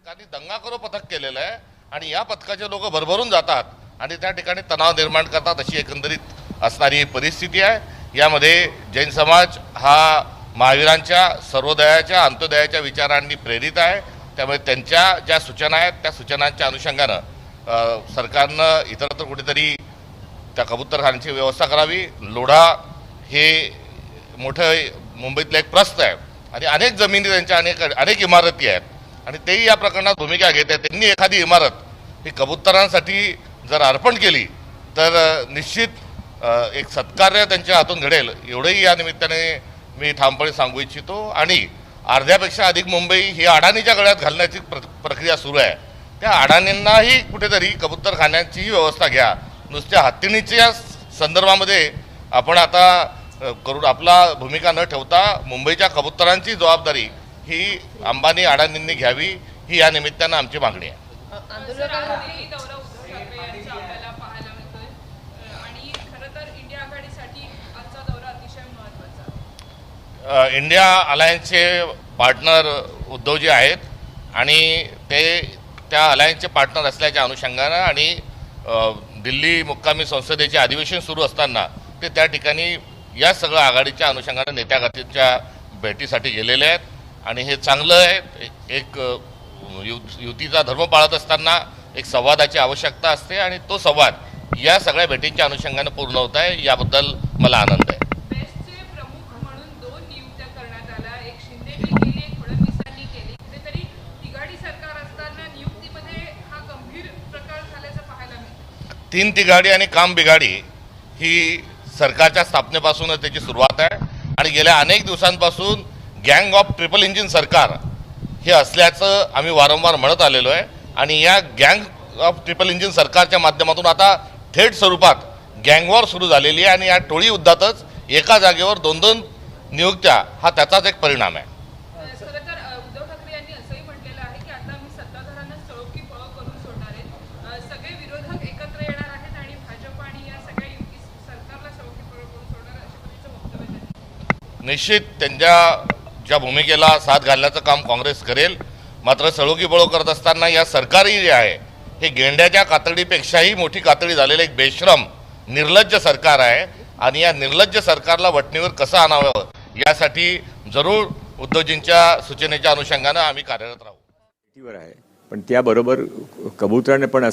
सरकारने दंगा करो पथक केलेलं आहे आणि या पथकाचे लोक भरभरून जातात आणि त्या ठिकाणी तणाव निर्माण करतात, अशी एकंदरीत असणारी परिस्थिती आहे। यामध्ये जैन समाज हा महावीरांच्या सर्वोदयाच्या अंत्योदयाच्या विचारांनी प्रेरित आहे, त्यामुळे त्यांच्या ज्या सूचना आहेत त्या सूचनांच्या अनुषंगानं सरकारनं इतरत्र कुठेतरी त्या कबूतरखान्याची व्यवस्था करावी। लोढा हे मोठं मुंबईतलं एक प्रस्थ आहे आणि अनेक जमिनी त्यांच्या अनेक इमारती आहेत आणि तेही या प्रकरणात भूमिका घेत आहेत। त्यांनी एखादी इमारत ही कबुतरांसाठी जर अर्पण केली तर निश्चित एक सत्कार्य त्यांच्या हातून घडेल, एवढंही या निमित्ताने मी ठामपणे सांगू इच्छितो। आणि अर्ध्यापेक्षा अधिक मुंबई ही अडाणीच्या गळ्यात घालण्याची प्रक्रिया सुरू आहे। त्या अडाणींनाही कुठेतरी कबुतरखान्यांचीही व्यवस्था घ्या। नुसत्या हत्तीणीच्या संदर्भामध्ये आपण आता करून आपला भूमिका न ठेवता मुंबईच्या कबुतरांची जबाबदारी ही अंबानी अडाणींनी घ्यावी, ही या निमित्तानं आमची मागणी आहे। इंडिया अलायन्सचे पार्टनर उद्धवजी आहेत आणि ते त्या अलायन्सचे पार्टनर असल्याच्या अनुषंगानं आणि दिल्ली मुक्कामी संसदेचे अधिवेशन सुरू असताना ते त्या ठिकाणी या सगळ्या आघाडीच्या अनुषंगानं नेत्यागतीच्या भेटीसाठी गेलेले आहेत आणि हे चांगलं आहे। एक युतीचा धर्म पाळत असताना एक संवादाची आवश्यकता असते आणि तो संवाद या सगळ्या भेटींच्या अनुषंगानं पूर्ण होत आहे, याबद्दल मला आनंद आहे। तीन तिघाडी आणि काम बिघाडी ही सरकारच्या स्थापनेपासूनच त्याची सुरुवात आहे आणि गेल्या अनेक दिवसांपासून गँग ऑफ ट्रिपल इंजिन सरकार हे असल्याचं आम्ही वारंवार म्हणत आलेलो आहे आणि या गँग ऑफ ट्रिपल इंजिन सरकारच्या माध्यमातून आता थेट स्वरूपात गँगवॉर सुरू झालेली आहे आणि या टोळी युद्धातच एका जागेवर दोन दोन नियुक्त्या हा त्याचाच एक परिणाम आहे। निश्चित त्यांच्या ज्या भूमिकेला साथ घालण्याचं काम काँग्रेस करेल, मात्र सळोकीपळो करत असताना या सरकारही जे आहे हे गेंड्याच्या कातडीपेक्षाही मोठी कातडी झालेलं एक बेशरम निर्लज्ज सरकार आहे आणि या निर्लज्ज सरकारला वटणीवर कसं आणावं यासाठी जरूर उद्धवजींच्या सूचनेच्या अनुषंगानं आम्ही कार्यरत राहू। पण त्याबरोबर कबुतराने पण